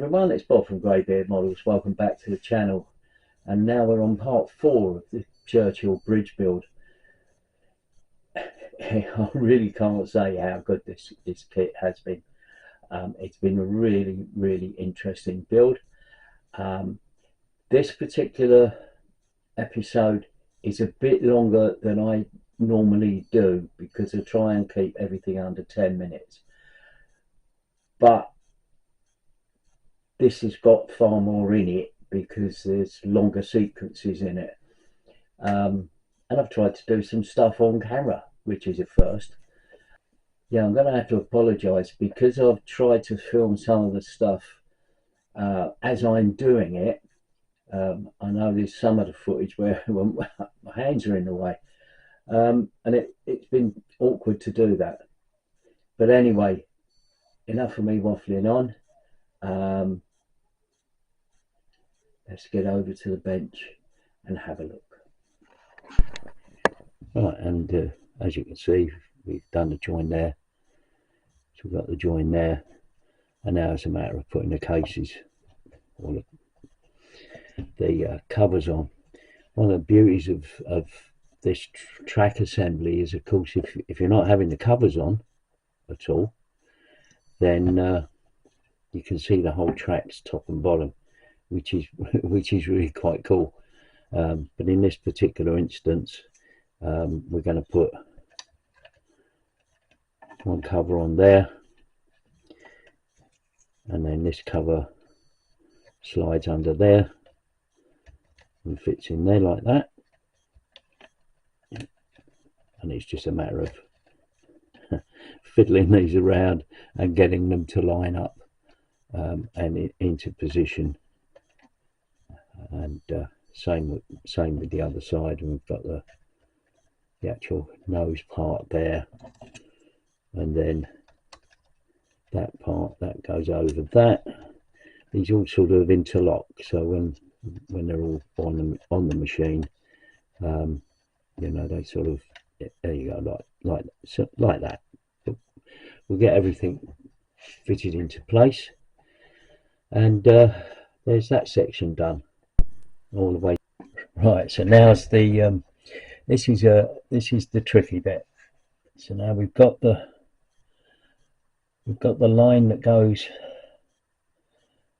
everyone, it's Bob from Greybeard Models. Welcome back to the channel. And now we're on part 4 of the Churchill Bridge build. I really can't say how good this kit has been. It's been a really interesting build. This particular episode is a bit longer than I normally do because I try and keep everything under 10 minutes. But this has got far more in it because there's longer sequences in it. And I've tried to do some stuff on camera, which is a first. Yeah, I'm going to have to apologise because I've tried to film some of the stuff as I'm doing it. I know there's some of the footage where my hands are in the way, and it's been awkward to do that. But anyway, enough of me waffling on. Let's get over to the bench and have a look. Right, and as you can see, we've done the join there. So we've got the join there, and now it's a matter of putting the cases, or the covers on. One of the beauties of this track assembly is, of course, if you're not having the covers on at all, then you can see the whole track's top and bottom, which is really quite cool. But in this particular instance, we're going to put one cover on there, and then this cover slides under there and fits in there like that, and it's just a matter of fiddling these around and getting them to line up and into position. And same with the other side. And we've got the actual nose part there, and then that part that goes over that. These all sort of interlock, so when they're all on the machine, you know, they sort of, there you go, like that. But we'll get everything fitted into place, and there's that section done all the way. Right, so now's the this is the tricky bit. So now we've got the line that goes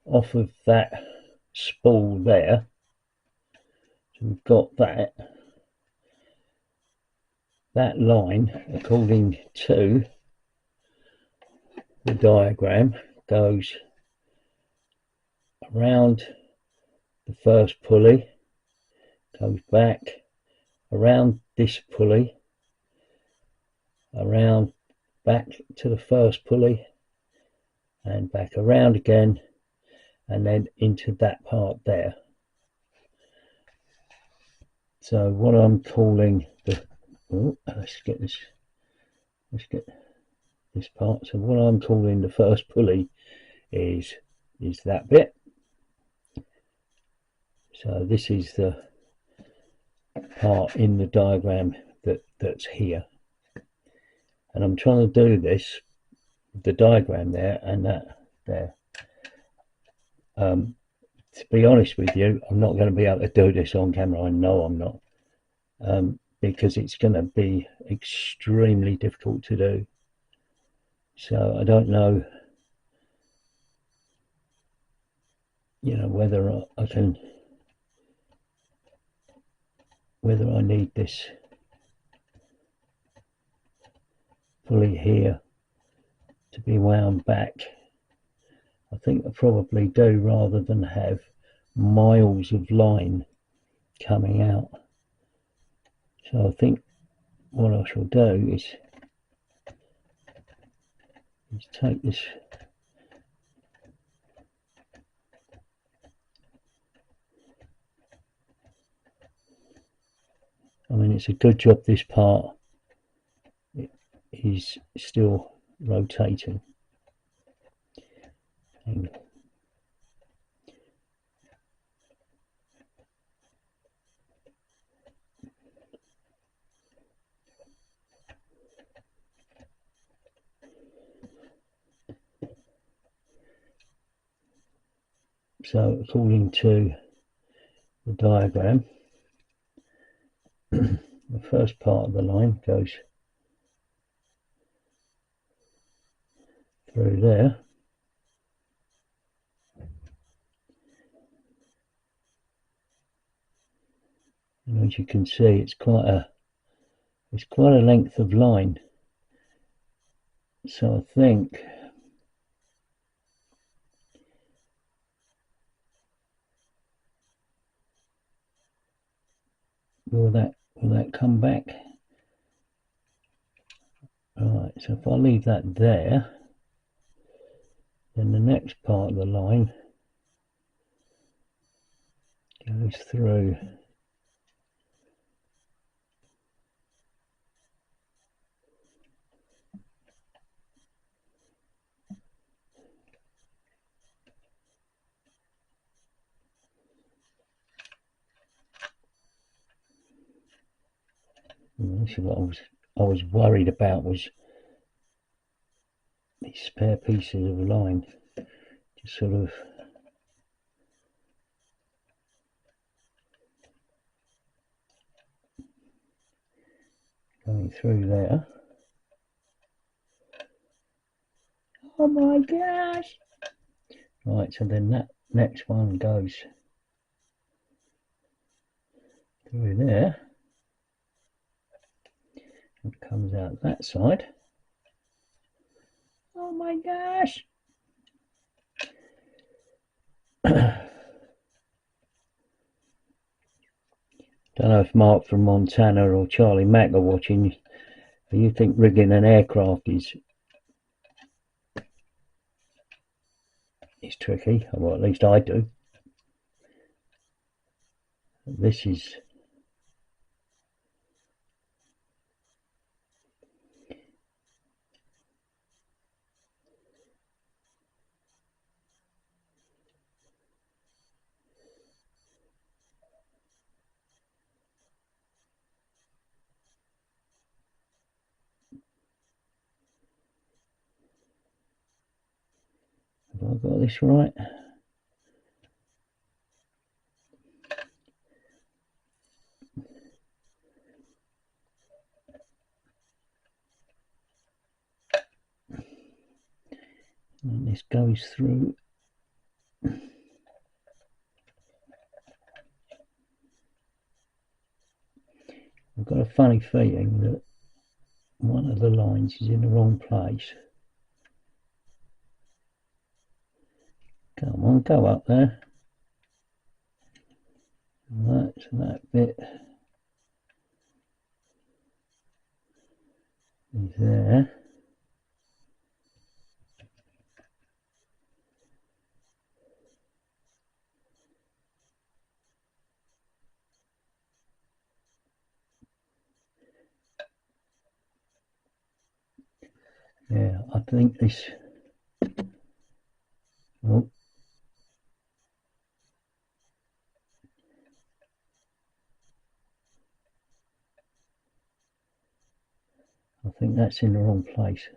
off of that spool there. So we've got that line, according to the diagram, goes around the first pulley, goes back around this pulley, around back to the first pulley, and back around again, and then into that part there. So what I'm calling the, let's get this part. So what I'm calling the first pulley is that bit. So this is the part in the diagram that's here, and I'm trying to do this, the diagram there and that there. To be honest with you, I'm not going to be able to do this on camera. I know I'm not, because it's going to be extremely difficult to do. So I don't know, you know, whether I can, whether I need this pulley here to be wound back. I think I probably do, rather than have miles of line coming out. So I think what I shall do is take this, I mean, it's a good job this part is still rotating. And So according to the diagram, the first part of the line goes through there, and as you can see, it's quite a length of line. So I think will that come back? Right, so if I leave that there, then the next part of the line goes through this is what I was worried about, was these spare pieces of line just sort of going through there. Oh my gosh! Right, so then that next one goes through there and comes out that side. Oh my gosh! Don't know if Mark from Montana or Charlie Mack are watching. Do you think rigging an aircraft is tricky? Well, at least I do. This is have I got this right? And this goes through. I've got a funny feeling that one of the lines is in the wrong place. Come on, go up there. Right, so that bit is there. Yeah, I think this. Oh, I think that's in the wrong place.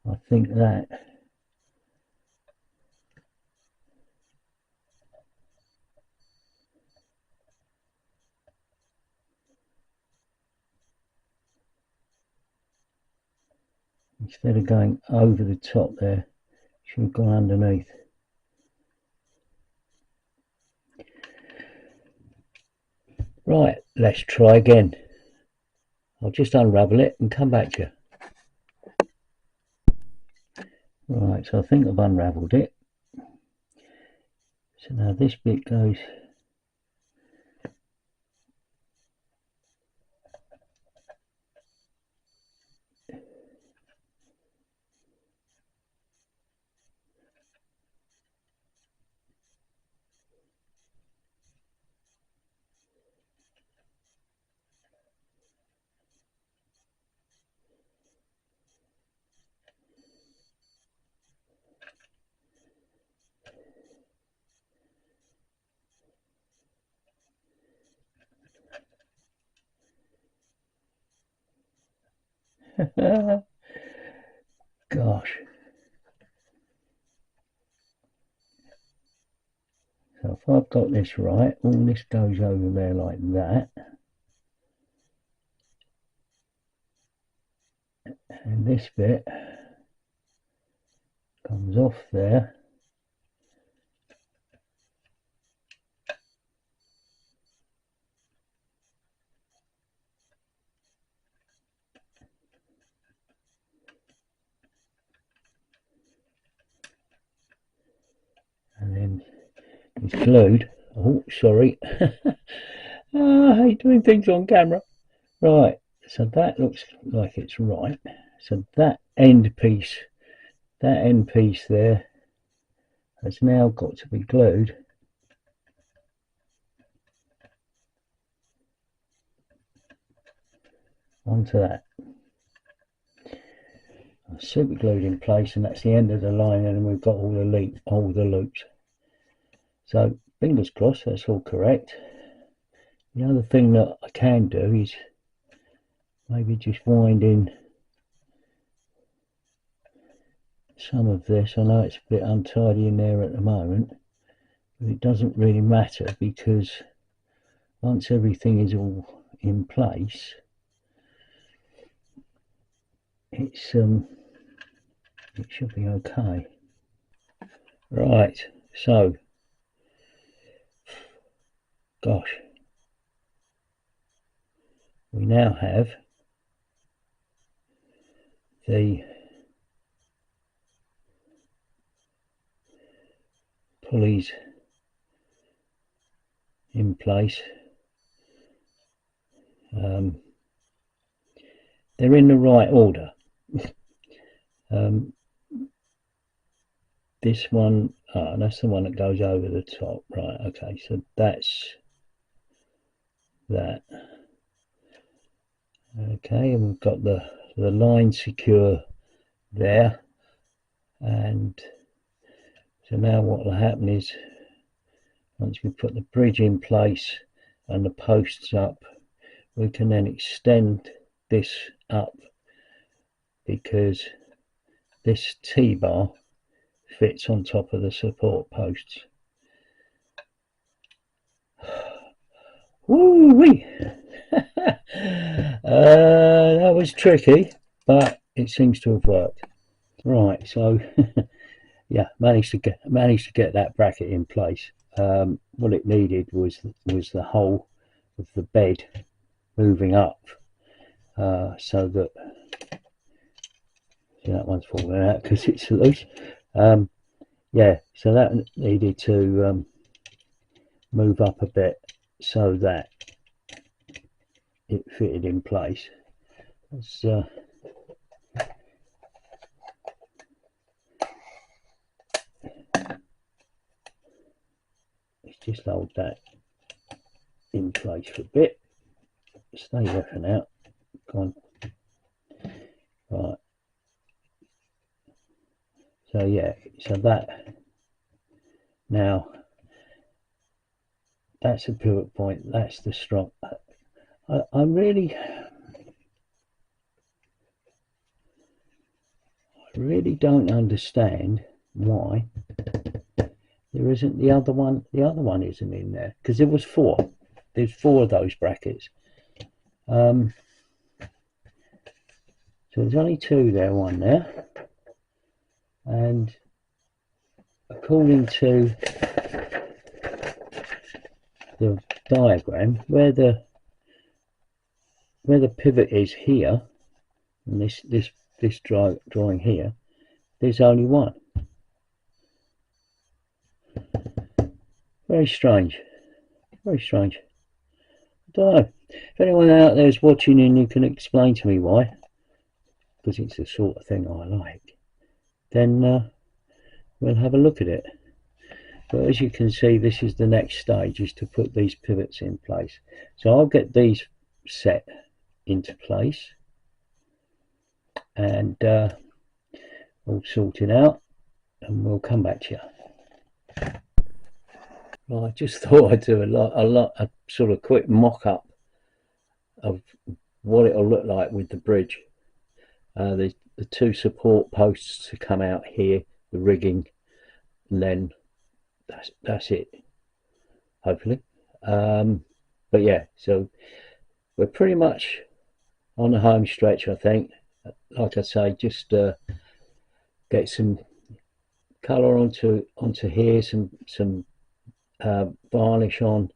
I think that instead of going over the top there, should have gone underneath. Right, let's try again. I'll just unravel it and come back to you. Right, so I think I've unravelled it. So now this bit goes gosh. So if I've got this right, all this goes over there like that, and this bit comes off there, and then it's glued. Oh, sorry. I hate doing things on camera. Right, so that looks like it's right. So that end piece there has now got to be glued onto that. Super glued in place, and that's the end of the line, and we've got all the loops. So fingers crossed that's all correct. The other thing that I can do is maybe just wind in some of this. I know it's a bit untidy in there at the moment, but it doesn't really matter, because once everything is all in place, it should be okay. Right, so gosh, we now have the pulleys in place. They're in the right order. This one, that's the one that goes over the top, right? Okay, so that's that. Okay, and we've got the line secure there, and so now what will happen is, once we put the bridge in place and the posts up, we can then extend this up, because this T-bar fits on top of the support posts. Woo-wee! That was tricky, but it seems to have worked. Right, so yeah, managed to get that bracket in place. What it needed was the whole of the bed moving up, so that, that one's falling out because it's loose. Yeah, so that needed to move up a bit so that it fitted in place. Let's just hold that in place for a bit. Stay there for now. Go on. Right. So yeah, so that, now that's a pivot point, that's the strong. I really don't understand why there isn't the other one. The other one isn't in there, because there was four. There's four of those brackets. So there's only two there, one there, and according to the diagram, where the pivot is here, and this drawing here, there's only one. Very strange, very strange. I don't know if anyone out there is watching and you can explain to me why, because it's the sort of thing I like, then we'll have a look at it. But as you can see, this is the next stage, is to put these pivots in place. So I'll get these set into place and all sorted out, and we'll come back to you. Well, I just thought I'd do a sort of quick mock-up of what it'll look like with the bridge. The two support posts to come out here, the rigging, and then that's it. hopefully. But yeah, so we're pretty much on the home stretch, I think. Like I say, just get some colour onto here, some varnish on,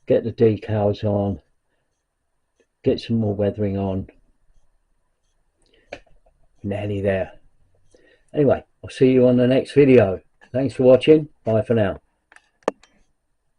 get the decals on, get some more weathering on. Nearly there. Anyway, I'll see you on the next video. Thanks for watching. Bye for now.